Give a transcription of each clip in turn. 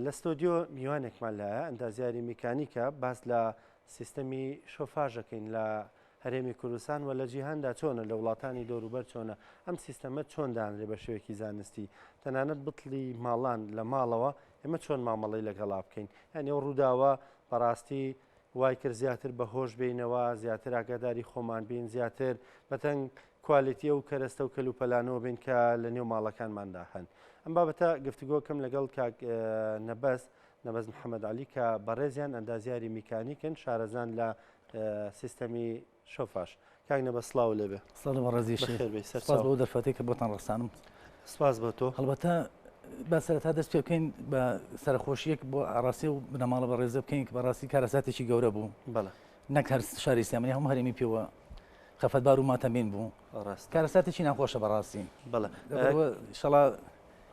لە ستۆدیۆ میوانێکمان لایە ئەندازیاری میکانیکە باس لە سیستەمی شۆفاژەکەین لە هەرێمی کوردستان و لە جیهاندا چۆنە لە وڵاتانی دەوروبەر چۆنە ئەم سیستەمە چۆن دانرێ بە شێوەیەکی زانستی تەنانەت بتڵی ماڵان لە ماڵەوە ئێمە چۆن مامەڵی لەگەڵا بکەین یعنی ئەو ڕووداوە بەڕاستی وای کرد زیاتر بەهۆش بینەوە زیاتر ئاگاداری خۆمان بین زیاتر بەتەنگ کوالیتیە و کەرەستە و کەلوپەلانەوە بین کە لە نێو ماڵەکانماندا هەن ئەم بابەتە گفتوگۆکەم لەگەڵ کاک نەبەز محەممەد علی کە بەڕێزیان ئەندازیاری میکانیکن شارەزان لە سیستەمی شۆفاش کاک نەبەز سڵاو لێبێ سپاس بۆ دەرفەتێک کە بۆتان ڕستانم سپاس بۆ تۆ هەڵبەتە با سەرەتا دەست پێ بکەین بە سەرخۆشیەک بۆ ئاڕاستی و بنەماڵە بە ڕێزە بکەین کە بەڕاستی کارەساتێکی گەورە بوو نەک هەر شاری سیامانی هەموو هەرێمی پێوە خەفەتبار و ماتەمین بوو کارەساتێکی ناخۆشە بەڕاستی شەڵا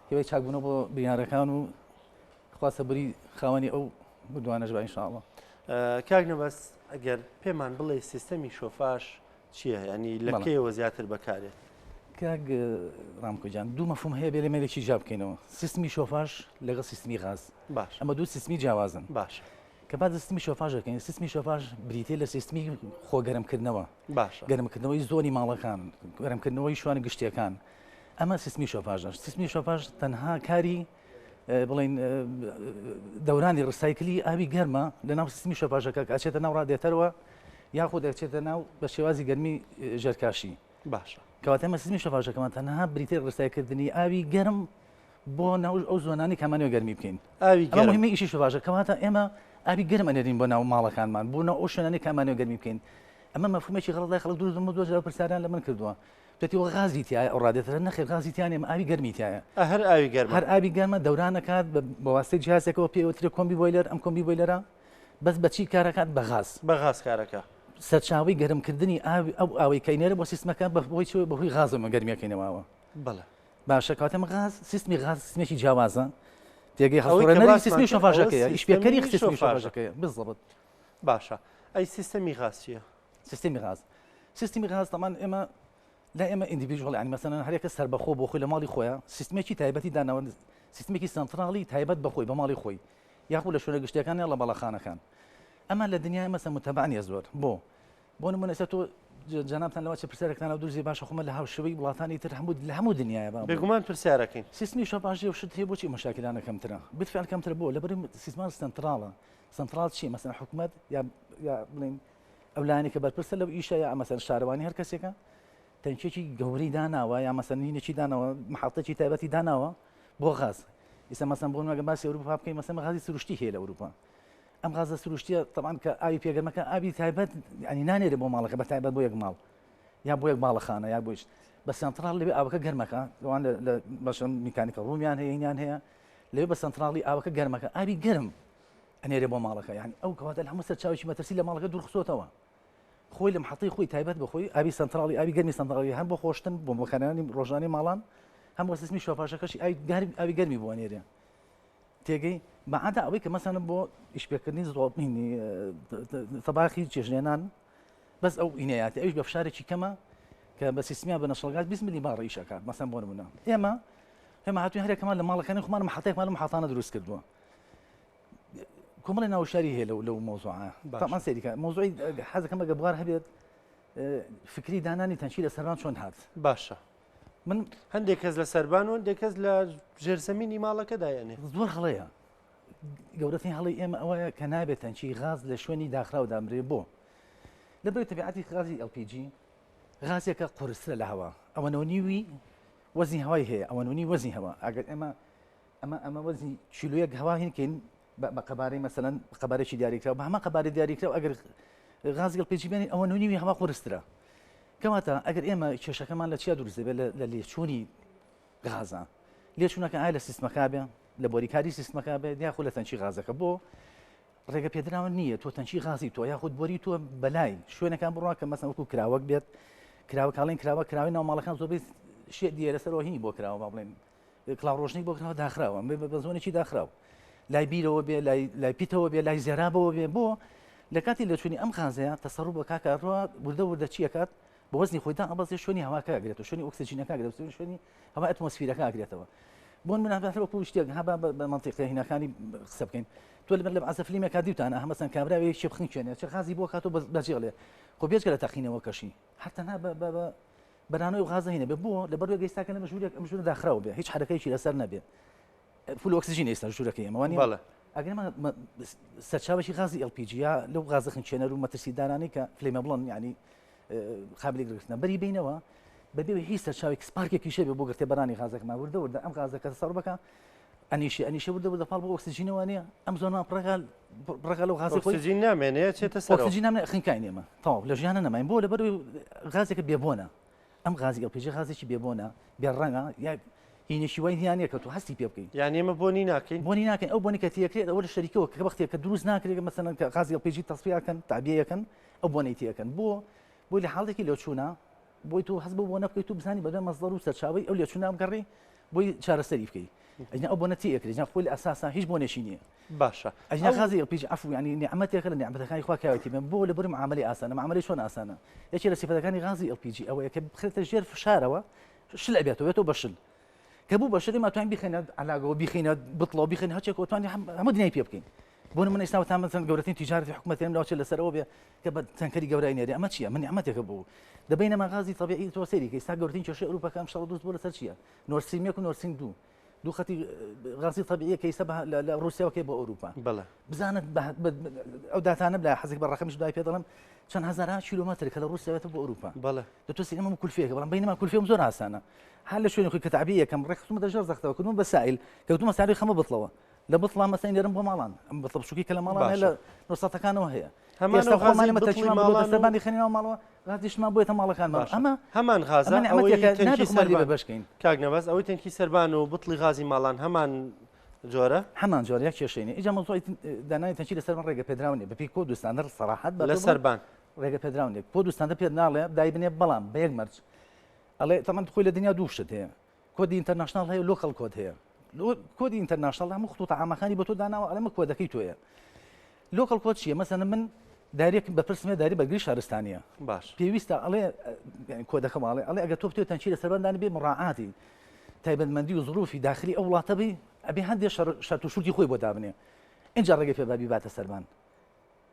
هێوەی چاکبوونەوە بۆ بریارەکان و خواستە بری خاوەنی ئەو بردوانەش بە ئینشاءڵڵا کاک نەبەز ئەگەر پێمان بڵێ سیستەمی شۆفاش چییە ینی لەکەیەوە زیاتر بەکارێت کاک ڕامکۆجان دوو مەفهوم هەیە بێ لە مێرێکی جا بکەینەوە سیستمی شۆفاژ لەگەڵ سیستمی غاز باش ئەمە دوو سیستمی جیاوازن باش کە بعد سیستمی شۆفاژەکەین سیستمی شۆفاژ بریتێ لە سیستمی خۆگەرمکردنەوە باش گەرمکردنەوەی زۆری ماڵەکان گەرمکردنەوەی شوانی گشتیەکان ئەمە سیستمی شۆفاژە سیستمی شۆفاژ تەنها کاری بڵین دەورانی ڕسایکلی ئاوی گەرمە لە ناو سیستمی شۆفاژەکە کە ئەچێتە ناو ڕادێتەرەوە یاخود دەچێتە ناو بە شێوازی گەرمی ژەرکاشی باشە کەواتە ئەمە سیستمی شۆفاژەکەمان تەنها بریتێ ڕسایکردنی ئاوی گەرم بۆ ناو ئەو زۆنانی کەمانەوە گەرمی بکەین ئەمە مهمەی ئیشی شۆفاژە کەواتە ئێمە ئاوی گەرم ئەنێرین بۆ ناو ماڵەکانمان بۆ ناو ئەو شوێنانی کەمانەوە گەرمی بکەین ئەمە مەفهومێکی غەڵەتای خەڵک دوو پرسیاریان لە من کردووە پێتیوە غازی تایە ئەو ڕادێتەرە نەخێر غازی تیان ئێمە ئاوی گەرمی تایە هەر ئاوی گەرم هەر ئاوی گەرمە دەورانەکات بە واستەی جیهازێکەوە پێوترێ کۆمبی بۆیلەر ئەم کۆمبی بۆیلەرە بەس بەچی کارەکات بە غاز کارەکە سەرچاوی گەرمکردنی ئەو ئاوی کەینێرە بۆ سیستمەکە بەهۆی غازەمە گەرمیەکەینەوەوە بەڵێ باشە کاتەمە غاز سیستمی غاز سیستمێکی جیاوازە تێگەی هەڵسوڕێنەری سیستمی شۆفاژەکەیە ئیشپێکەری سیستمی شۆفاژەکەیە بالضبط باشە ئەی سیستەمی غاز چییە سیستمی غاز تەمان ئێمە لا ئێمە ئیندیڤیژوال ینی مەسەلەن هەرێکە سەربەخۆ بۆ خۆی لە ماڵی خۆیە سیستمێکی تایبەتی داناوە سیستمێکی سنتراڵی تایبەت بەخۆی بە ماڵی خۆی یاخود لە شوێنە گشتیەکان یان لە بەڵەخانەکان ئەمە لە دنیای مەسە متەبعانیە زۆر بۆ نمونە ئێستا تۆ جەنابتان لەوە چه پرسیارێکتان لەو دوورزی باشە خۆمە لە هاوشێوەی وڵاتانی تر لە هەموو دنیاە بێگومان پرسیارەکەین سیستمی شۆفاژی و شت هەیە بۆچی مەشاکلانە کەمترە بالفعل کەمتر بۆ لەبەر سیستمان سنتراڵە سنتراڵ چی مەسەلەن حکوومەت یا بڵین ئەو لایەنی کە بەرپرسە لەو ئیشە یا مەسەلەن شارەوانی هەر کەسێکە تەنکێکی گەورەی داناوە یا مەسەلەنینێکی داناوە محەڵتێکی تایبەتی داناوە بۆ غاز ئێستا مەسەلەن بۆ نمەگە باسی ئەوروپا بکەین مەسەلەن غازی سروشتی هەیە لە ئەوروپا ئەم غازە سروشتیە طبعاً کە ئاوی پێگەرمەکە ئاوی تایبەت ینی نانێرە بۆ ماڵەکە بە تایبەت بۆ یەک ماڵ یا بۆ یەک باڵەخانە یا بۆ بە سنتراڵ لەوێ ئاوەکە گەرمەکە لەوان لە بەشە میکانیکە ڕوومیان هەیە هینیان هەیە لەوێ بە سنتراڵی ئاوەکە گەرمەکە ئاوی گەرم ئەنێرێ بۆ ماڵەکە یعنی ئەو کەواتە لە هەموو سەرچاوێکی مەترسی لە ماڵەکە دوورخسۆتەوە خۆی لە محەڵەی خۆی تایبەت بخۆی ئاوی سنتراڵی ئاوی گەرمی سنتراڵی هەم بۆ خۆشتن بۆ بەکارهێنانی ڕۆژانەی ماڵان هەم بۆ سیستمی شۆفاژەکەشی ئاوی گەرمی بۆ ئەنێرێ تێگەی بەعادا ئەوەی کە مەسەلەن بۆ ئیشپێکردنی زۆڵبینی تەباخی چێژنێنان بەس ئەو ئینەیەتی ئەوش بە فشارێکی کەمە کە بە سیستمیان بە نەشڵگات 20 ملی بار ئیشەکات مەسەلەن بۆ نمونە ئێمە هاتووین هەرێکمان لە ماڵەکانی خۆمان محەڵەیەکمان لە محەڵەتانە دروست کردووە کۆمەڵی ناوشاری هەیە لەو مۆزوعە تامان سەیریکە مۆزوعی حەزەکەم بەگە بوار هەبێت فکری دانانی تەنشی لە سەربان چۆن هات باشە من هەندێک کەس لە سەربان و هەندێک کەس لە ژێرزەمینی ماڵەکەدا یانێ زۆر هەڵەیە گەورەترین هەڵی ئێمە ئەوەیە کە نابێت تەنچی غاز لە شوێنی داخراو دامرێ بۆ لەبەر تەبیعەتی غازی LPG غازێکە قورسرە لە هەوا ئەوە نیوی وەزنی هەوای هەیە ئەوە نی وەزنی هەوا ئەگەر ئەمە وەزنی چیلویەک هەوا هینکەین بە قەبارەی مەسەلەن قەبارێکی دیاریکراوە بە هەمە قەبارەی دیاریکراوە ئەگەر غازی LPG بێنین ئەوە نیوی هەوا قورسترە کەواتە ئەگەر ئێمە کێشەکەمان لە چیا دروست دەبێت لە لێچوونی غازە لێچوونەکە ئایا لە سیستمەکە بێ لە بۆریکاری سیستمەکە بێت یاخود لە تەنچی غازەکە بۆ ڕێگە پێدراوە نییە تۆ تەنچی غازی تۆ یاخود بۆری تۆ بەلای شوێنەکان بڕوا کە مەسەلەن وەکو کراوەک بێت کراوەکڵین کراوەی ناو ماڵەکان زۆربەی شێ دیێ لەسەرەوە هینی بۆ کراوە با بڵێن کڵاوڕۆژنی بۆ کراوە داخراوە بە زۆنێکی داخراوە لای بیرەوە بێ لای پیتەوە بێ لای زێرابەوە بێ بۆ لە کاتی لەچوونی ئەم غازەیە تەسەڕوع بە کاکەڕوە وردە چیەکات بە وەزنی خۆیدا ئەبەزێ شوێنی هەواکە ئەگرێتەوە شوێنی ئۆکسیجینەکە ئەگرێتەوە شوێنی هەوا ئەتمۆسفیرەکە ئەگرێتەوە بۆن منابات وەکو شتێک هەبا بە منطقی هینەکانی قسە بکەین تۆ لە عەزە فیلمێکا دیوتانە هەمەسەن کابراوی شێ بخنکێنێ چ غازی بۆ کاتۆ بەجێڵێ خۆ بێجگە لە تەقینەوە کەشی هەرتەنها بەرانەوەی غازە هینە بێ بۆ لەبەر گەیستاکە لە مەژورێک داخراوە بێ هیچ حرەکەیشی لەسەر نەبێت فول ئۆکسیژین ئێستا ژوورەکەی ئەمەوانی بەڵێ ئەگەر سەرچاوێکی غازی LPG یا لەو غازە خنچێنەر و مەترسیدارانی کە فلێمە بڵن ینی قابلی گرتنە بەری بینەوە بەبێ هیچ سەرچاوێک سپارکێکی شێ بێ بۆ گرتێ بەرانی غازەکەما وردە ئەم غازەکە سەر بکە ئەنیشە وردە پاڵ بۆ ئۆکسیژینەوە نیە ئەم زۆنمان پڕەکە لەو غازی خۆی ئۆکسیژین نامێنێ چێتە سەر ئۆکسیژین نامێ خنکای نێمە تەواو لە ژیانە نەماین بۆ لەبەر غازێکە بێبۆنە ئەم غازی LPG غازێکی بێبۆنە بێڕەنگە یا هینێکی وای هیانەیە کە تو هەستی پێ بکەین یعنی ئێمە بۆنی ناکەین بۆنی ناکەین ئەو بۆنی کە تێکرێت ئەوە لە شەریکەوە کە وەختێک کە دروست ناکرێت مەسەن کە غازی LPG تەسفیەکەن تعبیەکەن ئەو بۆنەی تێکەن بۆ لە حاڵێکی لێچوونە بۆی تو حەز بۆ نەبکەیت تو بزانی بەدە مەزدەر و سەرچاوی ئەو لێچوونە بگەڕی بۆی چارەسەری بکەیت ئەجنا ئەو بۆنە تێکرێت خۆی لە ئەساسا هیچ بۆنێکی نییە باشە ئەجنا غازی LPG عفو ینی نیعمەتێکە لە نیعمەتەکانی خوا کاوێتی بێن بۆ لەبەر معاملەی ئاسانە معاملەی چۆن ئاسانە یەکێ لە سیفەتەکانی غازی LPG ئەوەیە کە بخرێتە ژێر فشارەوە شل ئەبێتەوە بەشل کە بوو بەشەری ماتوان بخێنە علاگەوە بخینە بڵەوە بخێن هەچێک وتوانی هەموو دنیای پێ بکەین بۆ من ئێستا تا مەسەن گەورەترین تیجارەتی حکوومەتێن لاوچە لەسەرەوە بێ کە بە تەنکەری گەورەی نێری ئەمە چییە من نیعمەتێکە بوو دەبینەمە غازی طبیعی تۆ سەیری کە ئێستا گەورەترین کێشەی ئەوروپاکە ئەم شەڵ دروست بۆ لەسەر چییە نۆرد ستریم 1 و نۆرد ستریم 2 دوو خەتی غازی طبیعی کە ئێستا لە رووسیاوەکەی بۆ ئەوروپا بەڵێ بزانت ئەو داتانە بلا حەزێک بە ڕقەمیش دوای پێ دەڵم چەند هەزاران کیلۆمەتر کە لە رووسیاوێتە بۆ ئەوروپا بەڵێ دەتوانێت ئەمە کولفەیەکە بەڵام بینەما کولفێم زۆر ئاسانە هەر لە شوێنی خۆی کە تعبیە یەکەم ڕێکخستومە دەژەر زەختەوە کردوم بە سائل کەوتومە ساری خەمە بڵەوە لە بڵام مەسەین لێرم بۆ ماڵان ئەم بڵ بچووکی کە لە ماڵان هەیە لە نۆسەتەکانەوە هەیە خۆمانی خێنەوە ماڵەوە غازیشمان بۆیتە ماڵەکانمان ئەمە هەمان غازە بەشکەین کاک نەبەس ئەوەی تەنکی سەربان و بڵی غازی ماڵان هەمان جۆرە هەمان جۆرە کێشەینە ئیجا مەزۆی دانانی تەنکی لەسەر ڕێگە پێدراونێ بەپی کۆ دوستانە سەراحەت لە سەربان ڕێگە پێدراونێک بۆ دوستانە پێ ناڵێ دای بنێ بەڵام بە یەک مەرج ئەڵێ تەمان خۆی لە دنیا دوو شت هەیە کۆدی ئینتەرناشنال هەیە و لۆکەڵ کۆد هەیە کۆدی ئینتەرناشنال هەموو خطوط عامەکانی بۆ تۆ داناوە ئەلەمە کۆدەکەی تۆیە لۆکەڵ کۆد چییە مەسەن من دارێک بەپرسمێ داری بەرگری شارستانیە باش پێویستە ئەڵێ کۆدەکە ماڵێ ئەڵێ ئەگە تۆ بتوێت تەنکی لە سەرباندانی بێ مڕاعاتی تایبەتمەندی و ظروفی داخلی ئەو وڵاتە بی ئەبێ هەندێک شەرت و شورتی خۆی بۆ دابنێ اینجا ڕێگەی پێبابی باتە سەربان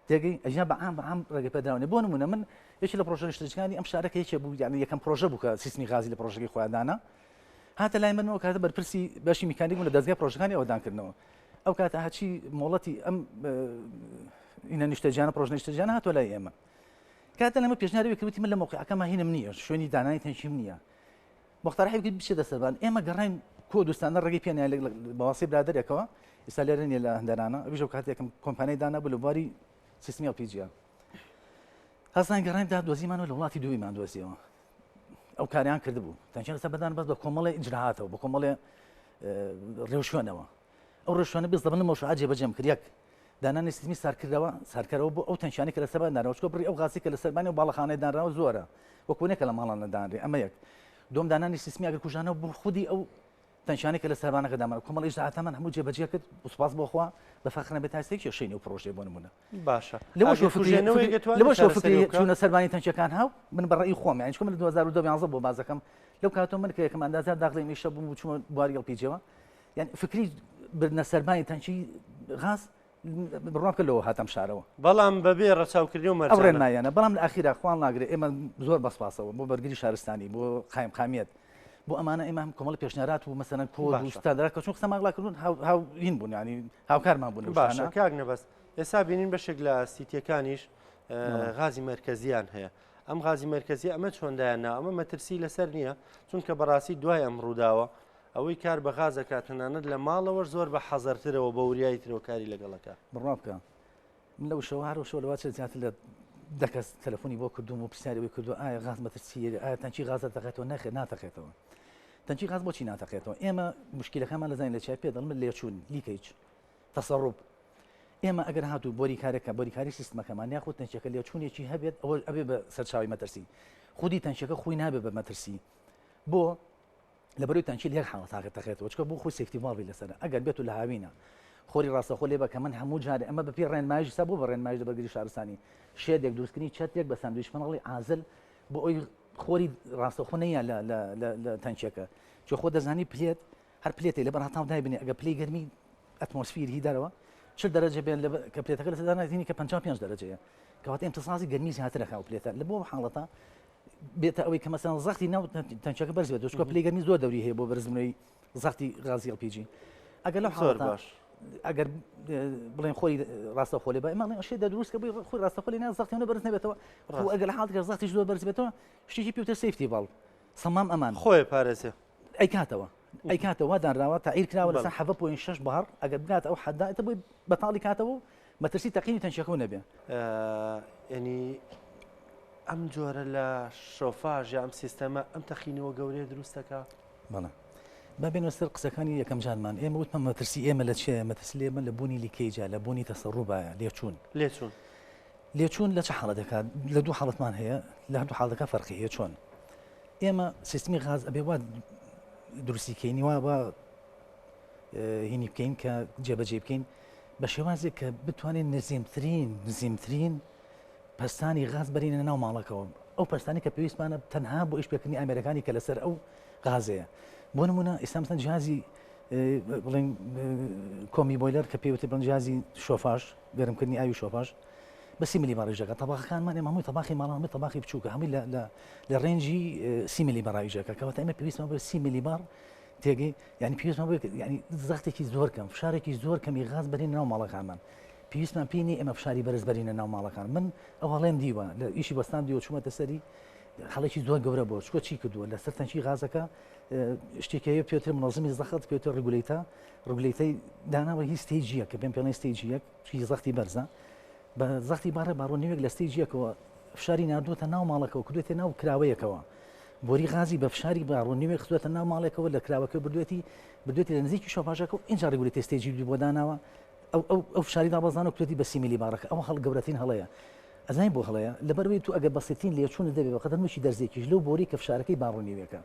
تێگەی ئەژنا بەعام ڕێگە پێدراونێ بۆ نمونە من یەکی لە پرۆژە نیشتەجەکانی ئەم شارەکە یەکێ بوو یعنی یەکەم پرۆژە بوو کە سیستمی غازی لە پرۆژەکەی خۆیاندانا هاتە لای منەوە کاتە بەرپرسی باشی میکانیک بوون لە دەستگای پرۆژەکانی ئەوەدانکردنەوە ئەو کاتە هەچی مۆڵەتی ئەم ئینە نیشتەجانە پرۆژە نیشتەجانە هاتووە لای ئێمە کاتە لەمە پێشنیاری کردوتی من لە موقعەکەمە هینم نییە شوێنی دانانی تەنشیم نییە مختارحی بکەیت بچێتە سەربان ئێمە گەڕین کۆ دوستانە ڕێگەی پێیان بەواسی برادێکەوە ئێستا لێرە نیە لە هەندەرانە ئەویژە کاتێکم کۆمپانیای دانا بوو لە بواری سیستمی LPG هەستان گەڕین دا دۆزیمانەوە لە وڵاتی دوویمان دۆزیەوە ئەو کاریان کردبوو تەنچە لەسەر بەدان بەس بە کۆمەڵی ئیجراهاتەوە بە کۆمەڵێ ڕێوشوێنەوە ئەو ڕێوشوانە بێز دەبن لەمەوە شعاجێ بەجێم کرد یەک دانانی سیستمی سارکردەوە بۆ ئەو تەنشانی کە لە سەربان دانراوە چکۆ بڕی ئەو غاسی کە لە سەربانی و باڵەخانەی دانراوە زۆرە وەکوونێکە لە ماڵان نەدانرێ ئەمە یەک دوم دانانی سیستمی ئەگەر کوژانەوە بۆ خودی ئەو تەنشانی کە لە سەربانەکە دامەوە کۆمەڵی ئیجراهاتەمان هەموو جێبەجێ کرد و سوپاس بۆخوا بە فەخرە بێت هەستێکی شەینی و پرۆژەی بۆ نمونە باشە لەوە شۆفری چوونە سەربانی تەنچەکان هاو من بەڕێی خۆم یعنی چکۆ من 2012 بۆ بازەکەم لەو کاتۆ من کە یەکەم ئەندازە داغڵی میشە بووم و چوومە بواری LPG-ەوە یعنی فکری بردنە سەربانی تەنکی غاز بڕوام کردەوە هاتەم شارەوە بەڵام بەبێ ڕەچاوکردنی و ئەو ڕێنمایانە بەڵام لە ئاخیرا خوان ناگرێت ئێمە زۆر بەسپاسەوە بۆ بەرگری شارستانی بۆ قایمقامیەت بۆ ئەمانە ئێمە کۆمەڵ پێشنیارات و مەسەن کۆد و ستاندەرات کە چون قسەماغلاکردون هاوین بوون ینی هاوکارمان بوون باشە کاک نەبەس ئێستا بینین بەشێک لە سیتیەکانیش غازی مەرکەزیان هەیە ئەم غازی مەرکەزی ئەمە چۆندایاننا ئەمە مەترسی لەسەر نییە چونکە بەڕاستی دوای ئەم ڕووداوە ئەوەی کار بە غازەکە تەنانەت لە ماڵەوە زۆر بە حەزەرترەوە بە وریایی ترەوە کاری لەگەڵەکە بڕوا بکە من لەو شەوە هەرو شەوە لەوات زیاتر لە دەکەس تەلەفۆنی بۆ کردوم و پرسیارەوەی کردو ئایا غاز مەترسیە ئایا تەنکی غازە دەقێتەوە نەخێ ناتەقێتەوە تەنکی غاز بۆچی ناتەقێتەوە ئێمە مشکلەکەمان لەزانین لە چای پێ دەڵم لێچوون لیکەیج تەسەڕوب ئێمە ئەگەر هاتوو بۆریکاری سیستمەکەمان یاخود تەنچەکە لێچوونێکی هەبێت ئەوە ئەبێ بە سەرچاوی مەترسی خودی تەنچەکە خۆی نابێت بە مەترسی بۆ لەبەروی تەنکی لێک حاڵ تاقێتەقێتەوە چکە بۆ خۆی سێفتیڤاڵی لەسەرە ئەگەر بێت و لە هاوینە خۆری ڕاستەخۆ لێ بکە من هەموو جارێ ئەمە بەپی ڕێنمایش سا بۆ بە ڕێنمایش لە بەرگری شارستانی شێدێک دروستکردنی چەتێک بە ساندویچ فەنەڵی ئازل بۆ ئەوی خۆری ڕاستەخۆ نەیە لە تەنچەکە چۆ خۆ دەزانی پلێت هەر پلێتی لەبەر هەتاو دایبنێ ئەگە پلەی گەرمی ئەتمۆسفیری دەرەوە 40 دەرەجە بێن کە پلێتەکە لە داناتینی کە 55 دەرەجەیە کەواتە امتصاصی گەرمی زیاتر دەکات پلێتە لە بۆ حاڵەتە بێتە ئەوەی کە مەسەڵەن زەختی ناو تەنچەکە بەرز بێت چکە پلەی گەرمی زۆر دەوری هەیە بۆ بەرزبوونەوەی زەختی غازی LPG ئەگەر لەو زۆر حاڵەتە باش ئەگەر بڵێن خۆی ڕاستەخۆلی بە ئەمە شێ دەدروست کە خۆی ڕاستەخۆلی ناو زەختیەوە بەرز نەبێتەوە ئەگەر لە حاڵەتێکە زەختیش زۆر بەرز بێتەوە شتێکی پێوتە سیفتی باڵ سەمام ئەمان خۆی پارێزێ ئەیکاتەوە دانراوە تاعیر کراوە لەسەر 7.6 بەهار ئەگەر بگات ئەو حەدا ئێتە بۆی بەتاڵی کاتەوە مەترسی تەقینی تەنشەکە نەبێ ینی ئەم جۆرە لە شۆفاژ ئەم سیستەمە ئەم تەخینەوە گەورەیە دروستەکە بەڵێ بابێنە سەر قسەکانی یەکەم جانمان ئێمە وتمان مەترسی ئێمە لە چێ مەترسی ئێمە لە بوونی لیکەیجا لە بوونی تەسەڕوبایە لێچوون لە چه حاڵە دەکات لە دوو حاڵەتمان هەیە لە هەردوو حاڵەکە فەرقی هەیە چۆن ئێمە سیستمی غاز ئەبێ وا دروستیکەینی وا هینی بکەین کە جێبەجێ بکەین بە شێوازێک کە بتوانین نزیمترین پەستانی غاز بەرینە ناو ماڵەکەەوە ئەو پەستانی کە پێویستمانە تەنها بۆ ئیشپێکردنی ئەمریکانی کە لەسەر ئەو غازەیە بۆ نمونە ئێستا مەسەڵەن جیهازی بڵێن کۆمی بۆیلەر کە پێوتێ بڵێن جیهازی شۆفاژ گەرمکردنی ئاوی شۆفاژ بە 30 میلی بەڕێژەکە تەباخەکانمان ئێمە هەمووی تەباخی ماڵان هەمووی تەباخی بچووکە هەمووی لە ڕێنجی 30 میلی بەڕێژەکە کەواتە ئێمە پێویستمان بۆ 30 میلی بار تێگەی یعنی پێویستمان بۆ یعنی زەختێکی زۆر کەم فشارێکی زۆر کەمی غاز بەرینە ناو ماڵەکانمان پێویستمان پێی نییە ئێمە فشاری بەرز بەرینە ناو ماڵەکان من ئەو هەڵێم دیوە لە ئیشی بەستان دیوە چوومەتە سەری هەڵێکی زۆر گەورە بۆ چکۆ چی کردووە لەسەر تەنشی غازەکە شتێکی پێوتر منۆزمی زەخت پێوتر ڕگولیتەی داناوە هی ستێجیە کە پێم پێڵێن ستێجیەک چی زەختی بەرزە بە زەختی بارە باڕۆنیوێک لە ستێجیەکەوە فشاری نردووەتە ناو ماڵەکەەوە کردوێتە ناو کراوەیەکەوە بۆری غازی بە فشاری باڕۆنیوێک خستوێتە ناو ماڵێکەوە لە کراوەکە بردوێتی لە نزیکی شۆفاژەکە و اینجا ڕگولیتە ستێجی بۆ داناوە ئەو فشاری دابەزان و کردی بە 30 میلی بارەکە ئەو هەڵ گەورەترین هەڵەیە ئەزای بۆ هەڵەیە لەبەرەوەی تو ئەگە بەسیتین لێچوون دەبێت بەقەدەر موشی دەرزێکیش لەو بۆری کە فشارەکەی باڕۆنیوێکە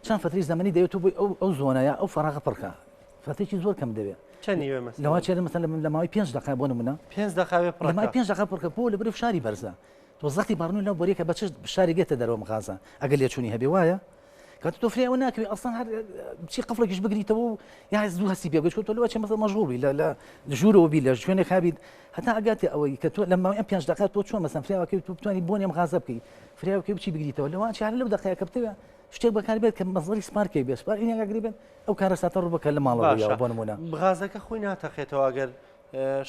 چەند فتری زەمەنی دەوێت بۆی ئەو زۆنەیە ئەو فەراغە پڕکە فتێکی زۆر کەم دەوێت لەوا چێ مثلا لە ماوەی 5 دقیقە بۆ نمونە 5 دقیقە پڕ لە ماوەی 5 دقیقە پڕکە بۆ لەبەر فشاری بەرزە تۆ زەختی باڕۆنی لەو بۆریکە بە چ فشاری گێتە دەرەوە مغازە ئەگەر لێچوونی هەبێ وایە کات تۆ فرێەوە ناکەوێت ئەسڵان هەر بچی قفڵێکیش بگریتەوە و یا زوو هەستی پێ بگەیت تۆ لەوە چێ مەسەڵ مەشغوڵی لە ژوورەوە بی لە شوێنێک هابیت هەتا ئەگاتێ ئەوەی کە تۆ لە ماوەی 5 دقیقە تۆ چۆن مەسەڵەن فراوەکەی تۆ بتوانانی بۆنی ئەم غازە بکەی فراوەکەی بچی بگریتەوە لەوان چ لەو دقیقەکە بتەوە شتێک بەکار بێت کە مەزڵی سپارکەی بێت سپار ئینێک ئەگری ئەو کارە ساتە ڕووبەکە لە ماڵەوە بۆ نمونە غازەکە خۆی ناتەخێتەوە ئەگەر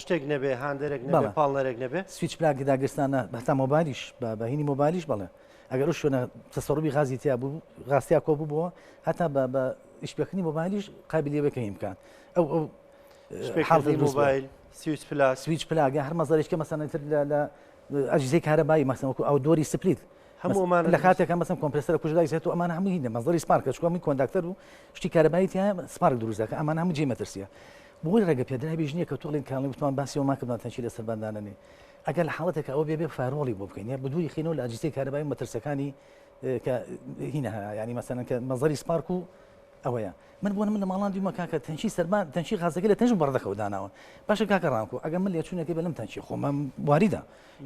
شتێک نەبێ هاندێرێک نەبێ پاڵنەرێک نەبێ سویچ پلاکی داگرستانە هەتا مۆبایلیش بە هینی مۆبایلیش بڵێ ئەگەر شوێنە تەسەڕوبی غازی تیا بوو غاستیا کۆ بووبەوە هەتا بە ئیشپێکردنی مۆبایلیش قابلیەوەکەی بکات ئەو حاڵی مۆبایل سویچ پلاک هەر مەزەرێککە مەسەڵەن لە ئەجزەی کارەبایی مەسەڵەن ئەو دۆری سپلیت هەموومان لە کاتێکە مەسەڵەن کۆمپرسەرە کوژدای سێت و ئەمان هەموو هینە مەزەری سپارکە چکۆمی کۆنداکتەر و شتی کارەبایی تیا سپارک دروستەکە ئەمان هەموو جێ مەترسیە بۆی ڕێگە پێدرای بێژنیە کە تۆڵین کاڵی بتوان باسیەوە ماکردان تەنشی لە سەرباندانەنێ ئەگەر حاڵەتێکە ئەو بێ فارۆڵی بۆ بکەین یا بدووری خینەوە لە ئەجزەی کارەبایی مەترسەکانی کە هینە ینی مەسەڵەن کە مەزەری سپارک و ئەوەیە من بۆ من لە ماڵان دیمە کاکە تەنشی سەربان تەنشی غازەکە لە تەنش بەڕدەکەوت داناوە باشە کاکە ڕانکۆ ئەگەر من لێچوونەکەی بەلەم تەنشی خۆمە واریدە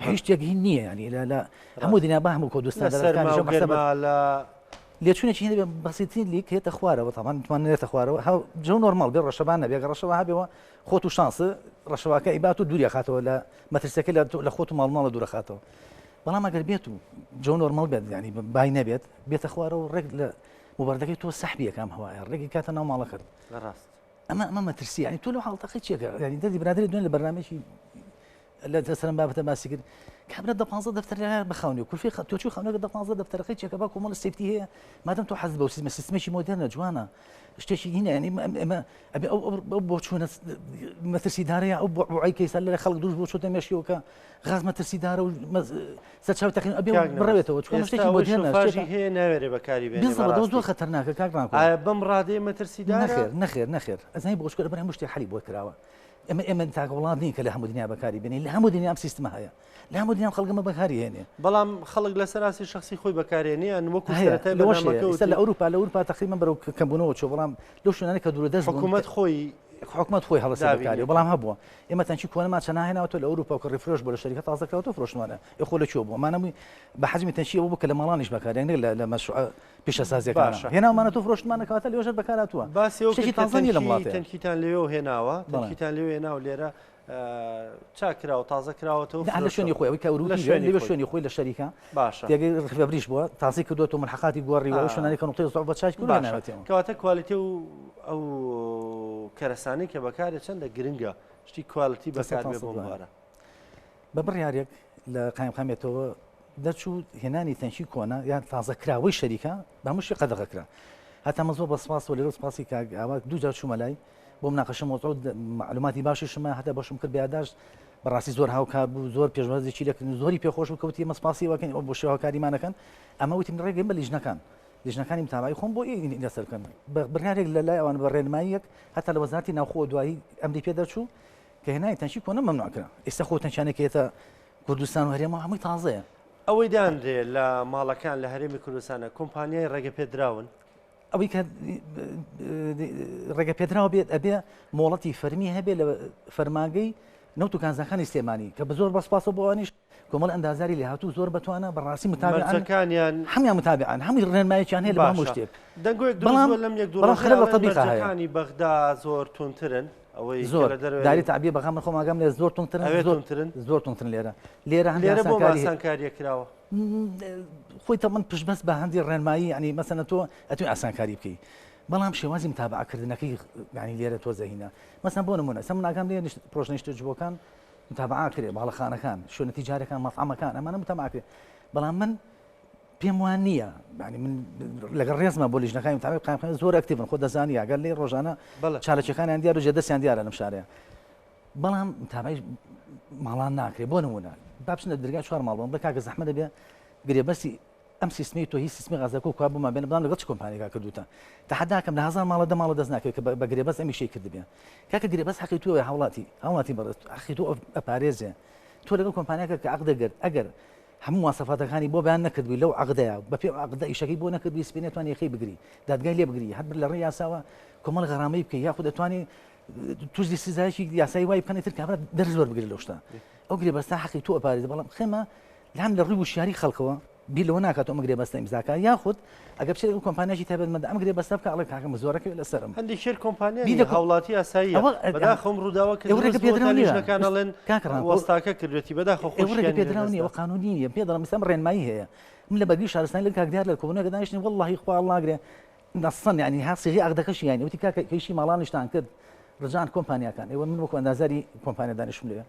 هیچ شتێک هین نییە ینی لە هەموو دنیا بە هەموو کۆدوستان لێچوونێکی هێنێ بەسیترین لیک هێتە خوارەوە تاوان توانێتە خوارەوە جو نۆرمال بێ ڕەشەبان نەبێ ڕەشەوە هەبێەوە خۆت و شانس ڕەشەوەکە ئیبات و دووری خاتەوە لە مەترسەکە لە خۆت و ماڵماڵە دوورە خاتەوە بەڵام ئەگەر بێت و جو نۆرمال بێت ینی بای نەبێت بێتە خوارەوە ڕێک لە مباردەکەی تۆ سەحبیە کام هەوایە ڕێکی کاتە ناو ماڵەکەت ئەمە مەترسی ینی تۆ لەو حاڵەتەکەی چێکە ینی دەدی برادری دوێن لە بەرنامێکی لە دەسەرم بابەتە باسی کرد کابرا 15 دەفتەر بخاونی و کورفی تۆچی خاونەکە 15 دەفتەرەکەی چێکە با کۆمەڵ سیفتی هەیە مادەم تۆ حەز بە و سیستمێکی مۆدرنە جوانە شتێکی هینە ینی ئەمە ئەبێ ئەو بۆ چوونە مەترسیدارەیە ئەو بۆعی کەیسا لە خەڵک دروست بۆ چۆتە مێشیەوە کە غاز مەترسیدارە و سەرچاوی تەقین ئەبێ بڕەوێتەوە چکە شتێکی مۆدرنە هەیە ناوێرێ بەکاری بێنێ زۆر خەتەرناکە کاکڕان بەم ڕادەیە مەترسیدارە نەخێر ئەزای بۆ شکۆ لەبەر هەموو شتێک حەلی بۆ کراوە ئێمە تاکە وڵات نین کە لە هەموو دنیا بەکاری بێنین لە هەموو دنیا ئەم سیستمە هەیە لە هەموو دنیا خەڵکەمە بەکاری هێنێ بەڵام خەڵک لە سەراسی شخصی خۆی بەکارێنێ وەکو لە ئەوروپا تقریبا بەرەو کەمبوونەوە چۆ بەڵام لەو شوێنانە کە دوورە دەست حکوومەت خۆی حکومت خۆی هەڵەسە دابینی. بەکاری بەڵام هەبووە ئێمە تەنچی کۆنەما چەناهێناوەوە لە ئەوروپا و کە ڕفرۆش بۆ لە شەریکە تازە کراوەوە فرۆشتوانە خۆ لە چۆ بوو مانەمووی بە حەجمی تەنچی ئەوە بوو کە لە ماڵانیش بەکارێنێ لە مەشروع پیشەسازیەکان هێناومانە تۆ فرۆشتمانە کاتە لێژت بەکاراتوە باسی شتێکی تازەنی لە وڵاتێ تەنکیتان لێوە هێناوە تەنکیتان لێوە هێناوە لێرە چاکراوە تازە کراوەتەوە لە شوێنی خۆی ئەوەی کەوروپی لێ شوێنی خۆی لە شەریکە باشە تێگەی ڕفێبریش بووە تازی کردووە ملحقاتی گۆڕیوە ئەو شوێنانی کە نقطەی زۆر بە چاک کردووە ناوێتەوە کەواتە کوالیتی و ئەو کەرەسانەی کە بەکارێت چەندە گرنگە شتی کوالیتی بەکار بێ بۆ مبارە بە بڕیارێک لە قایمقامێتەوە دەرچوو هێنانی تەنشی کۆنا یان تازە کراوەی شەریکە بە هەمووشی قەدەغەکرا هەتا مە زۆر بە سپاس و لێرە سپاسی کاگاوا دوو جار چوومە لای بۆ مناقەشە مۆزوع معلوماتی باشی شمە هەتا باشم کرد بەیاداشت بەڕاستی زۆر هاوکار بوو زۆر پێشوازێکی لەکردن زۆری پێخۆش بوو کەوتی ئێمە سپاسی وەکەین ئەو بۆ شێوەکاریمانەکەن ئەمە وتی من ڕێگەیم بە لیژنەکانی متابعی خۆم بۆ لەسەرکەن بڕیارێک لە لای ئەوان بە ڕێنماییەک هەتا لە وەزارەتی ناوخۆ دوایی ئەمری پێ دەرچوو کە هێنای تەنشی کۆنە مەمنوعکرا ئێستا خۆ تەنشانێکێتە کوردستان و هەرێمە هەمووی تازەیە ئەوەی دانرێ لە ماڵەکان لە هەرێمی کوردستانە کۆمپانیای ڕێگە پێدراون ئەوەی کە ڕێگە پێدراوە بێت ئەبێ مۆڵەتی فەرمی هەبێ لە فەرماگەی نەوت و کانزەکانی سلێمانی کە بە زۆر بەسپاسە بۆ ئەوانیش کۆمەڵ ئەندازاری لە هاتوو زۆر بەتوانە بەڕاستی متابعەکانیان هەمیان متابعان هەمووی ڕێنماییان هەیە لە هەموو شتێک دەنگۆیەک دروست لەم یەک دوو ڕۆژەکانی بەغدا زۆر تونترن ئەوەی زۆر داری تعبیە بەغام من خۆم ئاگام لێ زۆر تونترن زۆر تونترن لێرە لێرە بۆ ئاسانکاریە کراوە خۆی تەمەند پشتبەست بە هەندی ڕێنمایی ینی مەسەنە تۆ ئەتوی ئاسانکاری بکەی بەڵام شێوازی متابعکردنەکەی ینی لێرە تۆ زەهینە مەسەن بۆ نمونە سەم ناگام لێ پرۆژە نیشتەجوبەکان متابعا کرێ باڵەخانەکان شوێنە تیجارەکان مەفعەمەکان ئەمانە متابعا کرێ بەڵام من پێم وان نییە ینی من لەگەڵ ڕێزمە بۆ لیژنەکانی متابعی قایمەکان زۆر ئەکتیڤن خۆ دەزانی ئەگەر لێ ڕۆژانە چالەکیەکانیان دیار و جێدەستیان دیارە لەم شارەیە بەڵام متابعی ماڵان ناکرێ بۆ نمونە با بچنە دەرگای چوار ماڵ بڵم بڵێ کاکە زەحمە دەبێ گرێبەستی ئەم سیستمی تۆ هیچ سیستمی غازەکە و کووا بوومە بێنە بڵام لەگەڵ چ کۆمپانیەکە کردوتە تا حداکەم لە هەزار ماڵە دە ماڵە دەست ناکەوێت کە بە گرێبەس ئەمی شەی کرد بێ کاکە گرێبەس حەقی تۆیە هاوڵاتی بەڕێز حەقی تۆ ئەپارێزێ تۆ لەگەڵ کۆمپانیەکە کە عەقدەگرت ئەگەر هەموو واسەفاتەکانی بۆ بەیان نەکردبووی لەو عەقدەیە بە پێ عەقدە ئیشەکەی بۆ نەکردبووی سپێنێ توانی یەخەی بگری دادگای لێ بگری هەر لە ڕێی یاساوە کۆمەڵ غەرامەی بکەی یاخود دەتوانی توش سزایەکی یاسایی وای بکەنی تر کابرا دەرز وەربگری لەو شتە ئەو گرێبەستە حەقی تۆ ئەپارێزێ بەڵام خێمە لام لە ڕووی وشیاری خەڵکەوە بیر لەوە ناکات ئەم گرێبەستە ئیمزاکە یاخود ئەگەر بچێت ئەو کۆمپانیایکی تایبەتمەندە ئەم گرێبەستە بکە ئەڵێ کاکەم زۆرەکەوێت لەسەرم هەندێک شێر کۆمپانیای هاوڵاتی یاساییە بەداخەوم ڕووداوە کە ڕێگە پێدراونیەکان ئەڵێن وەستاکە کردوێتی بەداخەو ڕێگە پێدراونی ئەوە قانونی نیە پێ دەڵێم ئێستا ڕێنمایی هەیە من لە بەرگری شارستانی لە کاکدار لە کۆبوونەکە دانیشتین وەڵڵاهی خوا ئەڵڵاگرێ نەسەن یعنی ها سێغی عەقدەکەشی یانی وتی کاکە کەیشی ماڵانیشتان کرد ڕجان کۆمپانیاکان ئێوە من وەکو ئەندازاری کۆمپانیا دانیشتم لێ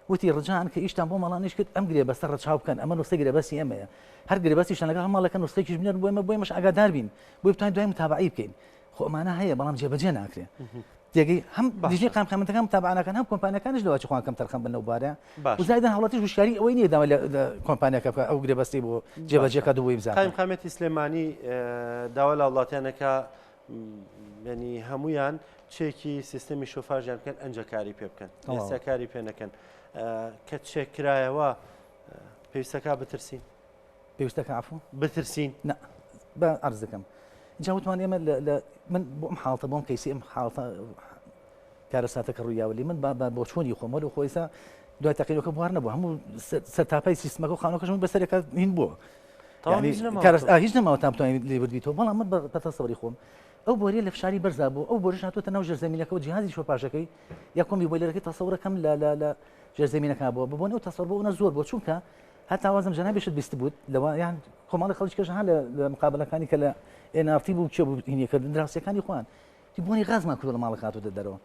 وتی ڕجان کە ئیشتان بۆ ماڵانیش کرد ئەم گرێبەستە ڕەچاو بکەن ئەمە نووسە گرێبەستی ئێمەیە هەر گرێبەستیشان لەگەڵ ماڵەکە نووسەیەکیش بنێن بۆ ئێمە بۆ ئێمەش ئاگادار بین بۆی بتوانین دوای متابعی بکەین خۆ ئەمانە هەیە بەڵام جێبەجێ ناکرێ تێگەی هەم دیژنی قایمقامەتەکان متابعانەکان هەم کۆمپانیەکانیش لەوە چ خوان کەم تەرخەم بن لەو بارەیە وزایدان هەوڵەتیش وشیاری ئەوەی نییە داوای لە کۆمپانیەکە بکە ئەو گرێبەستی بۆ جێبەجێکە دووبووی بزانێت قایمقامەتی سلێمانی داوا لە وڵاتیانەکە ینی هەمویان چێکی سیستەمی شۆفاژیان بکەن ئەنجە کاری پێ بکەن ئێستا کاری پێ نەکەن کە چێک کرایەوە پێویستەکە بترسین پێویستەکە عفو بترسین بە عەرز دەکەم جاوتمان ئێمە من بۆ ئەم حاڵتە بۆم کەیسی ئەم حاڵتە کارەساتەکە ڕوویاوەلی من بۆ چۆنی خۆمە و خۆیسا دوای تەقینەکە بوار نەبوو هەموو سەرتاپای سیستمەکە و خانەکەش من بەسەرێکە هین بووە هیچ نەماوە تا بتوانین لێ بردبییتەوە بەڵام من بە تەسەوری خۆم ئەو بۆریە لە فشاری بەرزا بوو ئەو بۆریش هاتووەتە ناو ژێرزەمینەکە و جیهازی شۆپاژەکەی یا کۆمی بۆیلەرەکەی تەسەورەکەم لە ژێرزەمینەکە بووە ببوون ئەو تەسەور بۆ زۆر بۆ چونکە هەتا وازم جەنابێشت بیست بوو لەوە یان کۆمەڵی خەڵکیش هەن لە مقابلەکانی کە لە NRT بوو چێ بوو هینیەکردن دراوسەکانی خوان تی بۆنی غازمان کردو لە ماڵەکە هاتووە دەرەوە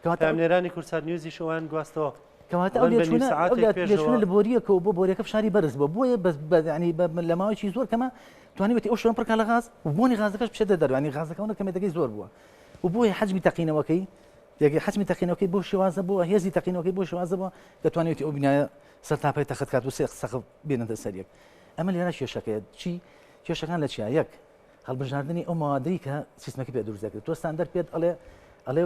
کاتامنێرانی کورسار نیوزی شەوان گواستەوە کەواتە ئەو لێچوونە لە بۆریەکە بۆ بۆریەکە فشاری بەرز بووە بۆیە ینی لە ماوەیەکی زۆر کەمە توانیوێتی ئەو شوێن پڕکە لە غاز و بۆنی غازەکەش بچێتە دەرەوە ینی غازەکەونە کەمێتەکەی زۆر بووە و بۆیە حەجمی تەقینەوەکەی حەجمی تەقینەوەکەی بۆ شێوازە بووە هێزی تەقینەوەکەی بۆ شێوازە بووە دەتوانێتی ئەو بینایە سەرتاپای تەخت کات و سەخف بێنێتە سەریەک ئەمە لێرە کێشەکەیە چی کێشەکان لە چیە یەک هەڵبژاردننی ئەو ماوادەی کە سیستمەکە پێ دروست دەکرێت تۆ ستاندەر پێت ئەڵێ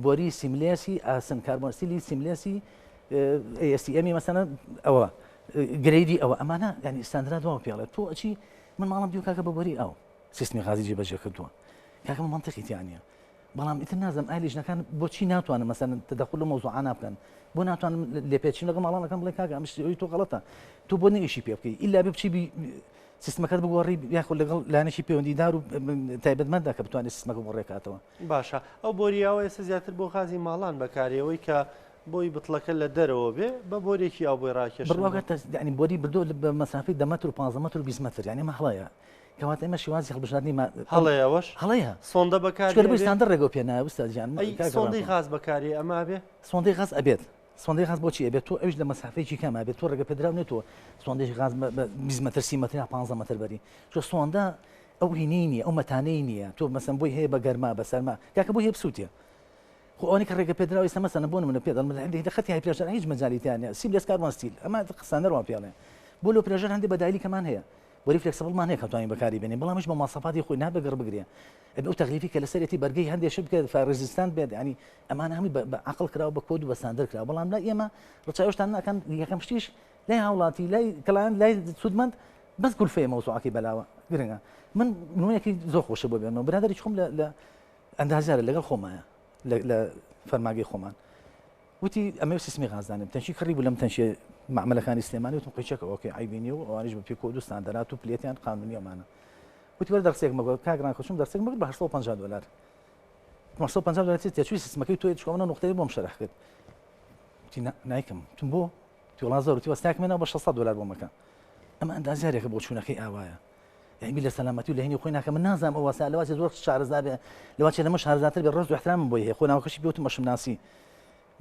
بۆری سیملێسی ئاسن کاربۆنسیلی سیملێسی ASTM مەسەنە ئەوە گرێدی ئەوە ئەمانە ینی ستاندرا دواوە پێڵێت تۆ ئەچی من ماڵم دیو کاکە بە بۆری ئەو سیستمی غازی جێبەجێ کردووە کاکەم منطقی تیانە بەڵام ئیتر نازم ئای لیژنەکان بۆچی ناتوانن مەسەن تدەخل لە مەوزوعانە بکەن بۆ ناتوانن لێ پێچین لەگەڵ ماڵانەکەم بڵێ کاکە ئەم شتەوەی تۆ غەڵەتە تو بۆ نەئیشی پێ بکەی ئیلا بێ بچی سیستمەکەت بگۆڕی یاخۆ لەگەڵ لایەنێکی پەیوەندیدار و تایبەتمەندە کە بتوانێت سیستمەکە بۆڕێکاتەوە. باشە ئەو بۆریاوە ئێستا زیاتر بۆ خازی ماڵان بەکارەوەی کە بۆی بتڵەکە لە دەرەوە بێ بە بۆرێکی ئەو بۆی ڕاکێشن بڕواکە ینی بۆری بردو بە مەسافەی 10 مەتر و 15 مەتر و 20 مەتر یعنی مەهڵەیە کەواتە ئێمە شێوازی هەڵبژاردننی هەڵەیەوەش هەڵەیە سۆندە بەکار ستاندەر ڕێگە پێنا وستاجیان سۆندەی غاز بەکاری ئەما بێ سۆندەی غاز ئەبێت سۆندەی غاز بۆچی ئەبێت تۆ ئەوش لە مەسافەیەکی کەمە بێت تۆ ڕێگە پێدراو نێتەوە سۆندەی غاز 20 مەتر 30 مەتر یا 15 مەتر بەری چۆ سۆندا ئەو هینەی نییە ئەو مەتانەی نییە تۆ مەسەن بۆی هەیە بە گەرما بە سەرما کاکە بۆ هەیە بسووتە خۆ ئەوەی کە ڕێگە پێدراوی سە مەسەن بۆ منە پێدەڵ هەندێک خەتی های پێشەر هیچ مەجالیتیانە سیبلس کاربن ستیل ئەمە قسانەرەوە پێڵێ بۆ لۆ پێشەر هەندێک بەدایلی کەمان هەیە بۆری فلکسبڵمان هەیە کەتوانین بەکاری بێنین بەڵامش بە ماسەفاتی خۆی نابەگەڕ بگرێ ئەو تەغلیفی کە لەسەرێتی بەرگەی هەندێک بکە فارزستان بێت ینی ئەمان هەمی بە عقل کراوە بە کۆد و بە ساندر کراوە بەڵام لا ئێمە ڕچاوشتان ناکەن یەکەم شتیش لای هاوڵاتی لای کەلایەن لای سوودمەند بەس گولفەیە مەوزوعەکەی بەلاوە گرنگە من نمونەیەکی زۆر خۆشە بۆ بێنەوە برادری خۆم لە ئەندازیارە لەگەڵ خۆمایە لە فەرماگەی خۆمان وتی ئەمە سیستمی غازدانم تەنشی کڕی بوو لەم تەنشێ معاملەکانی سلێمانی وتم قیچەکە ئۆکێ عیبینی و ئەوانیش بە پێ کۆد و ستاندەرات و پلێتیان قانونی ئەمانە وتی وەرە دەرسێک مەگوە کاگران خۆشم دەرسێک مەگوت بە 850 دلار 850 دلار تێچوی سیستمەکەی تۆ چکۆمە نقطەی بۆم شەرح کرد وتی نایکەم تم بۆ تیوڵازەر وتی وەستاک منەوە بە 600 دلار بۆ مەکە ئەمە ئەندازیارێکە بۆ چوونەکەی ئاوایە یعنی لە سەلامەتی و لە هینی خۆی ناکەم من نازانم ئەو وەسا لەواجە زۆر شارەزا بێ لەواچێ لەمە شارەزاتر بێ ڕۆژ و احترامم بۆی هەیە خۆ ناوەکەشی بێوتم مەشم ناسی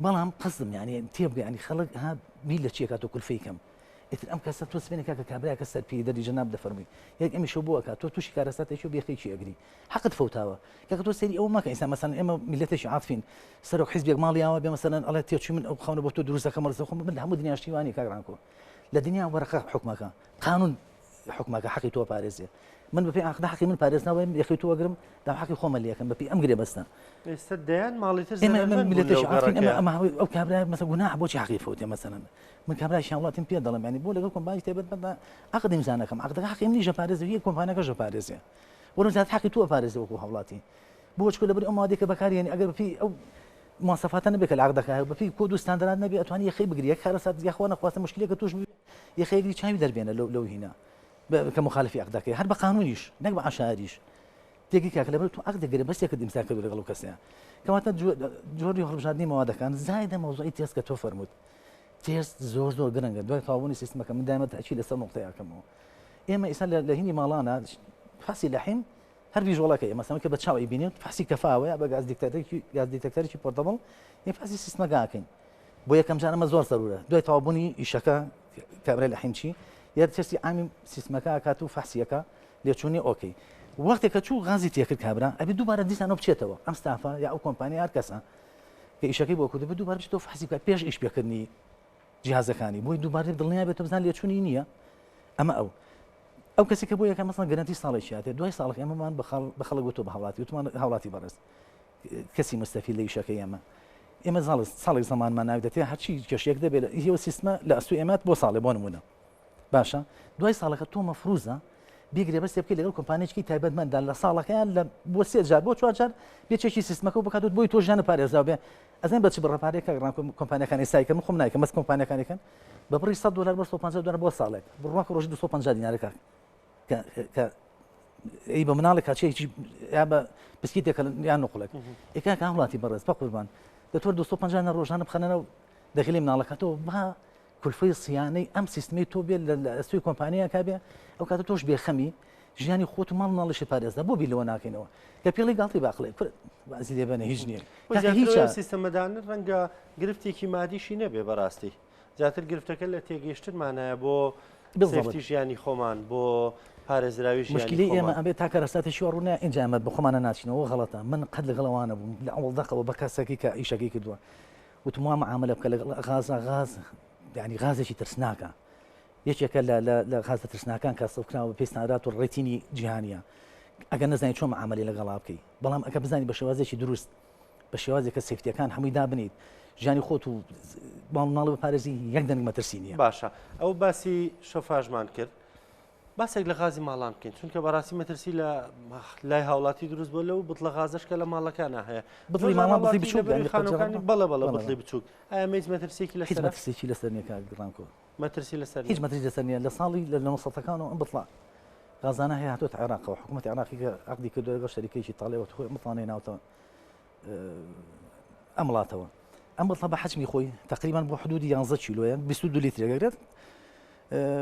بەڵام قسم یعنی تێبگە ینی خەڵک ها میل لە چیەکە تۆ کولفەی کەم ئیتر ئەم کەسە تۆ سبێنێک کاکە کابرایە کە سەرپی دەری جەناب دەفەرمی یەک ئەمیشە بۆ ئەکات تۆ تووشی کارەساتێکی و بێخەیکی ئەگری حەقت فەوتاوە کاکە تۆ سەری ئەوە مەکە ئینسان مەسەڵەن ئێمە میلەتێکی عاتفین سەرۆک حیزبێک ماڵیاوە بێ مەسەڵەن ئەڵێ تێچووی من ئەو خاونە بۆ تۆ دروست دەکەم ڕزە خۆم من لە هەموو دنیا شتیوانی کاگرانکۆ لە دنیا وەرەقە حکومەکە قانون حکومەکە حەقی تۆ پارێزیە من بەپێی عقد حەقی من پارێزناوە یەخی تۆ وەگرم دا حەقی خۆمە لێکم بەپێی ئەم گرێ بەستە ئێستا دەیان ماڵی تر میلەتێکی عاتفین ئەمە ئەو کابرای مەسەڵەن گوناح بۆچی حەقی فەوتێ مەسەڵەن من کابرای شاوڵاتیم پێ دەڵم ینی بۆ لەگەڵ کۆمپانی تێبەت بەدا عقد ئیمزانەکەم عقدەکە حەقی منیژە پارێزی هی کۆمپانیەکەژە پارێزیە وەرە زیاد حەقی تۆ پارێزی وەکو هەوڵاتی بۆ چکە لەبەر ئەو مادێکە بەکاری یعنی ئەگەر بەپێی ئەو مواصفاتە نەبێت کە لە عقدەکە بەپێی کۆد و ستاندەرات نەبێت ئەتوانی یەخەی بگری یەک کارەسات یاخوا نەخواستە مشکلێکە توش یەخەیەکی چاوی دەربێنە لەو هینە کە مخالفی عقدەکەی هەر بە قانونیش نەک بە عشاریش تێکی کاکە لەبەر تو عقد دەگرێت بەس یەکت ئیمزا کردو لەگەڵ کەسەیە کەواتە جۆری هەڵبژاردننی مەوادەکان زایدە مەوزوعی تێست کە تۆ فەرمووت تێست زۆر گرنگە دوای تەواوبوونی سیستمەکە من دایمە تاکید لەسەر نقطەیەکەمەوە ئێمە ئێستا لە هینی ماڵانە فاسی لەحیم هەر ڤیژۆڵەکە ئێمە مەسەڵەن کە بە چاوی بینێت فاسی کەفاوەیە بە گاز دیتەکتەرێکی پۆرتەبڵ یە فاسی سیستمەکەکەین بۆ یەکەم جار ئەمە زۆر سەرورە دوای تەواوبوونی ئیشەکە کابرای لەحیم چی یا تێستی عامی سیستمەکە ئاکات و فاسیەکە لێچوونی ئۆکەی وەختێک کە چوو غازی تێکرد کابرا ئەبێ دووبارە دیسانەوە بچێتەوە ئەم ستافە یا ئەو کۆمپانیا هەر کەسە کە ئیشەکەی بۆ کردبێت دووبارە بچێتەوە فاسی بکات پێش ئیش پێکردنی جیهازەکانی بۆی دووبارە دڵنیا بێت بزان لێچوونی نییە ئەمە ئەو کەسی کە بۆ یەکەم مەسەڵەن گەرانتی ساڵێکیاتێ دوای ساڵێک ئێمەمان بە خەڵک وتۆ بە هەوڵاتی وتمان هەوڵاتی بەڕێز کەسی مستەفید لە ئیشەکەی ئێمە ساڵێک زەمانمان ناوی دەتێ هەرچی کێشێک دەبێت هیوە سیستمە لە ئەستوی ئێمات بۆ ساڵێ بۆ نمونە باشە دوای ساڵەکە تۆ مەفروزە بیگرێ بەس بکەی لەگەڵ کۆمپانیەکی تایبەتمەندان لە ساڵەکەیان لە بۆ 3 جار بۆ 4 جار بێچێکی سیستمەکە بکات بۆی تۆ ژیانە پارێزراو بێ ئەزێن بەچ بڕەپارێکە کۆمپانیەکانی سایکە من خۆم نایکەم مەس کۆمپانیەکانەکەن بە بڕی 100 دلار بە 150 دلار بۆ ساڵێک بڕواکە ڕۆژی 250 دینارەکە کە ئەی بە مناڵێک کاچێکی یا بە بسکیتێکە یان نوقڵێک ئێکا کە وڵاتی بەڕێز بە قوربان دەتوەر 250 ڕۆژانە بخەنەوە دەخلی مناڵەکەتەوە بە کولفەی سیانەی ئەم سیستمی تۆ بێت لە ئەستوی کۆمپانیە کابێ ئەو کاتە تۆش بێخەمی ژیانی خۆت و ماڵ ناڵیشی پارێزدا بۆ بیلەوە ناکەینەوە کە پێڵی گاڵتی باقڵێ بازی لێبەنە هیچ نییە هیچ سیستەمەدان ڕەنگە گرفتێکی مادیشی نەبێ بەڕاستی زیاتر گرفتەکە لە تێگەیشتنمانایە بۆ سێفتی ژیانی خۆمان بۆ پارێزراوی مشکلی ئێمە ئەبێت تا کارەساتێکی ڕوونە ئینجا ئەمە بە خۆمانە ناچینەوە غەڵەتە من قەت لەگەڵەوانە بووم لە ئەوڵ دەقەوە بە کەسێکی کە ئیشەکەی کردووە وتم وا معاملە بکە لەگەڵ غاز یعنی غازێکی ترسناکە یەکێکە لە غازە ترسناکان کە سەوکراوە پێستانرات و ڕێتینی جیهانیە ئەگەر نەزانیت چۆن معاملەی لەگەڵا بکەی بەڵام ئەگە بزانانی بە شێوازێکی دروست بە شێوازێکە سێفتیەکان هەمووی دابنیت ژیانی خۆت و ماڵ بە پارێزی یەک دەنگ مەترسی نییە باشە ئەو باسی شەفاژمان کرد باسێک لە غازی ماڵان بکەین چونکە بەڕاستی مەترسی لە لای هاوڵاتی دروست بۆ لەو بتڵە غازشکە لە ماڵەکانە هەیە بڵی ماڵان بڵی بچووک خانەکانی بەڵە بڵی بچووک ئایا مەیز مەترسێکی هیچ لەسەر مەترسێکی لەسەر نیە کاک گڕانکۆ مەترسی لەسەر هیچ مەترسی لەسەر نیە لە ساڵی لە 1970ەکانەوە ئەم بڵا غازانە هەیە هاتووەتە عێراقەوە حکوومەتی عێراقی کە عەقدی کردووە لەگەڵ شەریکەیەکی تاڵێەوە خۆی متڵانەی ناوتەوە ئەم وڵاتەوە ئەم بڵا بە حەجمی خۆی تقریبا بۆ حدودی 11 کیلۆیە 22 لیترەگەرێت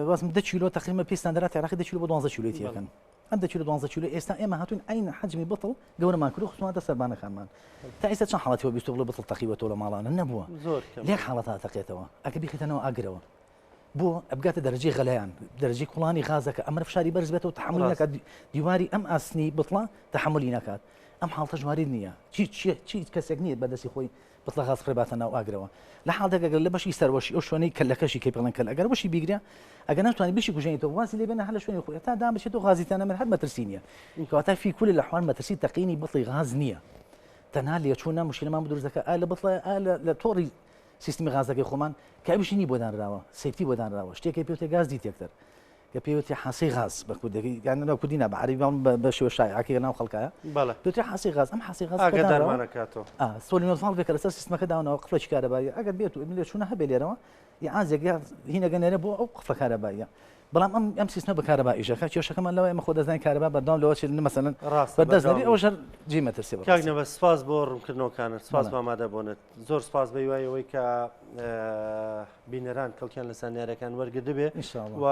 واسم 10 کیلۆ تقریبا پێی ستاندەرات عێراقی 10 کیلۆ بۆ 12 کیلۆی تێکەن ئەم 10 کیلۆ 12 کیلۆ ئێستا ئێمە هاتوین عین حەجمی بتڵ گەورەمان کرد و خستوانەتە سەربانەکانمان تا ئێستا چەند حاڵەتەوە بیستۆ بڵێ بتڵ تەقیوەتەوە لە ماڵانە نەبووە زۆر لێک حاڵەتە تەقێتەوە ئەگە بیخیتەنەوە ئاگرەوە بۆ ئەبگاتە دەرەجەی غەلەیان دەرەجەی کوڵانی غازەکە ئەمە فشاری بەرز بێتەوە تحملی ناکات دیواری ئەم ئاسنی بتڵە تحملی ناکات ئەم حاڵتە ژماری نییە چی کەسێک نییە بەدەستی خۆی بتڵە غاز خڕێباتە ناو ئاگرەوە لە حاڵدەگە لە بەشی سەروەشی ئەو شوێنەی کەلەکەشی کەی بڵێن کەل ئەگەر بەشی بیگریا ئەگە ناتوانانی بشی کوژێنیتەوە واسی لێ بێنە هەر لە شوێنی خۆی تا دامەچێتەوە غازیتانە من هەر مەترسی نییە کەواتە فی کولی لە حوان مەترسی تەقینی بڵی غاز نییە تەنها لێچوونە مشکلەمان دروست دەکات لە بتڵە لە تۆڕی سیستمی غازەکەی خۆمان کە ئەویشی بۆ دانراوە سیفتی بۆ دانراوە شتێکی پێوتێ گاز دیتێکتەر کە پێوتێ حاسی غاز بە کوردەکەی یان ناو کوردینە بە عەربیان بە شێوە شایعەکەی ناو خەڵکایە بەڵێ پێوتێ حاسی غاز ئەم حاسی غاز ئاگادارمانەکاتەوە سۆلینۆزماڵ بێکە لەسەر سیستمەکە داونەوە قفڵێکی کارەبایی ئەگەر بێت و لێ چوونە هەبێ لێرەوە یاعازێک هینەگەنێرە بۆ ئەو قفڵە کارەباییە بەڵام ئەم سیستمە بە کارەباییژەکە کێشەکەمان لەوە ئەمە خۆ دەزانین کارەبا بەردەوام لەوە چ مەسەلەن بەدەستداری ئەو ژەر جێ مەترسی بە کاکنەوە سپاس بۆ ڕوونکردنەوەکانت سپاس مامادە بۆنت زۆر سپاس بە وایەوەی کە بینەران کەڵکیان لە سانیارەکان وەرگرد بێ و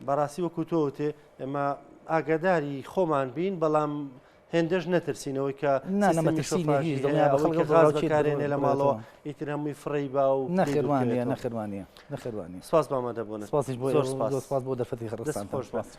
بەڕاستی وەکو تۆوتێ ئێمە ئاگاداری خۆمان بین بەڵام هێندەش نەترسینەوەی کە غازکارێنێ لە ماڵەوە ئیتر هەمووی فڕی با و نەخێوانە سپاس بامادە بۆنت سپاس بۆ دەرفەتی خڕستان